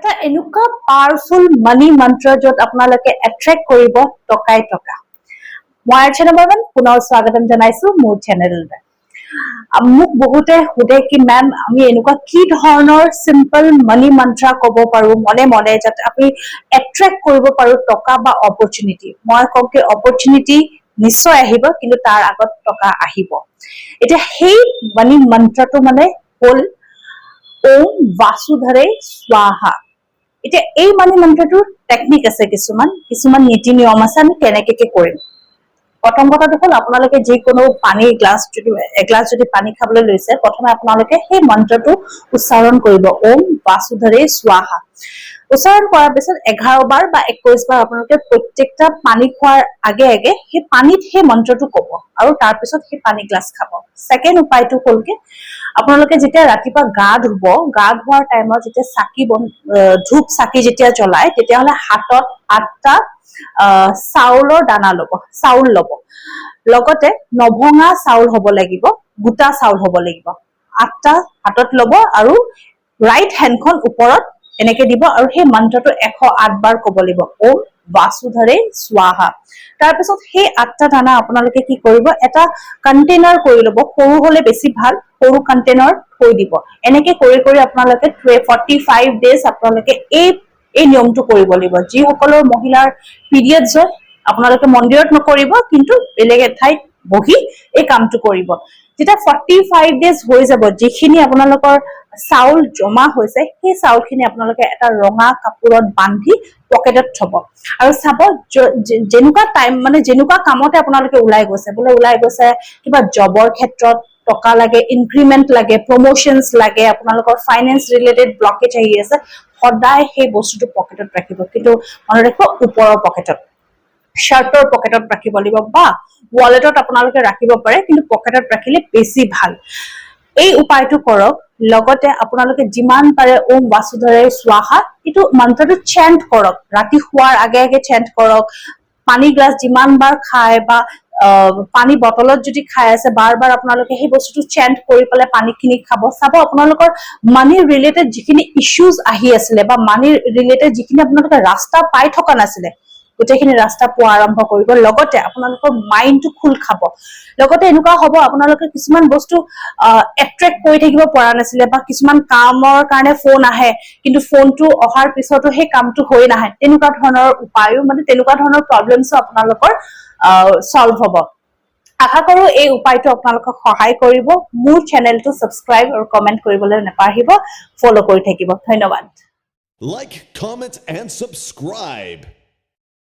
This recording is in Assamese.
এটা এনেকুৱা পাৱাৰফুল মানি মন্ত্ৰ য'ত আপোনালোকে এট্ৰেক্ট কৰিব টকাই টকা। মই আৰ্চনা বৰ্মন পুনৰ স্বাগতম জনাইছো মোৰ চেনেললৈ। মোক বহুতে সোধে কি মেম আমি এনেকুৱা কি ধৰণৰ সিম্পল মানি মন্ত্ৰ ক'ব পাৰো মনে মনে যাতে আমি এট্ৰেক্ট কৰিব পাৰো টকা বা অপৰচুনিটি। মই কওঁ কি অপৰচুনিটি নিশ্চয় আহিব কিন্তু তাৰ আগত টকা আহিব। এতিয়া সেই মানি মন্ত্ৰটো মানে হ'ল ওম বাসুধৰে স্বাহা। এতিয়া এই মানি মন্ত্ৰটোৰ টেকনিক আছে কিছুমান নীতি নিয়ম আছে আমি কেনেকে কৰিম। প্ৰথম কথাটো হ'ল আপোনালোকে যিকোনো পানী এগিলাছ যদি পানী খাবলৈ লৈছে প্ৰথমে আপোনালোকে সেই মন্ত্ৰটো উচ্চাৰণ কৰিব ওম বাসুধৰে স্বাহা। উচ্চাৰণ কৰাৰ পিছত 11 বাৰ বা 21 বাৰ আপোনালোকে প্ৰত্যেকটা পানী খোৱাৰ আগে সেই পানীত সেই মন্ত্ৰটো ক'ব আৰু তাৰ পিছত সেই পানী গ্লাছ খাব। সেকেন্ড উপায়টো হ'ল কি আপোনালোকে যেতিয়া ৰাতিপুৱা গা ধোৱাৰ টাইমত যেতিয়া ধূপ চাকি যেতিয়া জ্বলাই তেতিয়াহ'লে হাতত 8টা চাউলৰ দানা চাউল ল'ব। লগতে নভঙা চাউল হ'ব লাগিব, গোটা চাউল হ'ব লাগিব। 8টা হাতত ল'ব আৰু ৰাইট হেণ্ডখন ওপৰত এনেকে দিব আৰু সেই মন্ত্ৰটো 108 বাৰ ক'ব লাগিব ওম বাসুধৰে স্বাহা। তাৰপিছত সেই 8টা দানা আপোনালোকে কি কৰিব এটা কণ্টেইনাৰ কৰি ল'ব, সৰু হলে বেছি ভাল, সৰু কণ্টেইনাৰ থৈ দিব। এনেকে কৰি আপোনালোকে 45 ডেজ আপোনালোকে এই নিয়মটো কৰিব লাগিব। যিসকলৰ মহিলাৰ পিৰিয়ডছ হয় আপোনালোকে মন্দিৰত নকৰিব কিন্তু বেলেগ এঠাইত বহি এই কামটো কৰিব। যেতিয়া 45 ডেজ হৈ যাব যিখিনি আপোনালোকৰ চাউল জমা হৈছে সেই চাউলখিনি আপোনালোকে এটা ৰঙা কাপোৰত বান্ধি পকেটত থব আৰু চাব যেনেকুৱা টাইম মানে যেনেকুৱা কামতে আপোনালোকে ওলাই গৈছে কিবা জবৰ ক্ষেত্ৰত টকা লাগে, ইনক্ৰিমেন্ট লাগে, প্ৰমোশনছ লাগে, আপোনালোকৰ ফাইনেন্স ৰিলেটেড ব্লকেজ আহি আছে, সদায় সেই বস্তুটো পকেটত ৰাখিব। কিন্তু মনত ৰাখিব ওপৰৰ পকেটত, শাৰ্টৰ পকেটত ৰাখিব লাগিব বা ৱালেটত আপোনালোকে ৰাখিব পাৰে কিন্তু পকেটত ৰাখিলে বেছি ভাল। এই উপায়টো কৰক। লগতে আপোনালোকে যিমান পাৰে ওম বাসুধৰে স্বাহা এইটো মন্ত্ৰটো চেণ্ট কৰক। ৰাতি শোৱাৰ আগে চেণ্ট কৰক। পানী গ্লাছ যিমান বাৰ খায় বা পানী বটলত যদি খাই আছে বাৰ আপোনালোকে সেই বস্তুটো চেণ্ট কৰি পেলাই পানীখিনি খাব। চাব আপোনালোকৰ মানি ৰিলেটেড যিখিনি ইছ্যুজ আহি আছিলে বা মানি ৰিলেটেড যিখিনি আপোনালোকে ৰাস্তা পাই থকা নাছিলে গোটেইখিনি ৰাস্তা পোৱা আৰম্ভ কৰিব। লগতে আপোনালোকৰ মাইণ্ডটো খোল খাব। লগতে এনেকুৱা হ'ব আপোনালোকে কিছুমান বস্তু এট্ৰেক্ট কৰি থাকিব পৰা নাছিলে বা কিছুমান কামৰ কাৰণে ফোন আহে কিন্তু ফোনটো অহাৰ পিছতো সেই কামটো হৈ নাহে। তেনেকুৱা ধৰণৰ উপায়ো মানে তেনেকুৱা ধৰণৰ প্ৰব্লেমছো আপোনালোকৰ সলভ হ'ব। আশা কৰো এই উপায়টো আপোনালোকক সহায় কৰিব। মোৰ চেনেলটো সাবস্ক্ৰাইব আৰু কমেন্ট কৰিবলৈ নাপাহৰিব, ফলো কৰি থাকিব। ধন্যবাদ। Like, comment, and subscribe.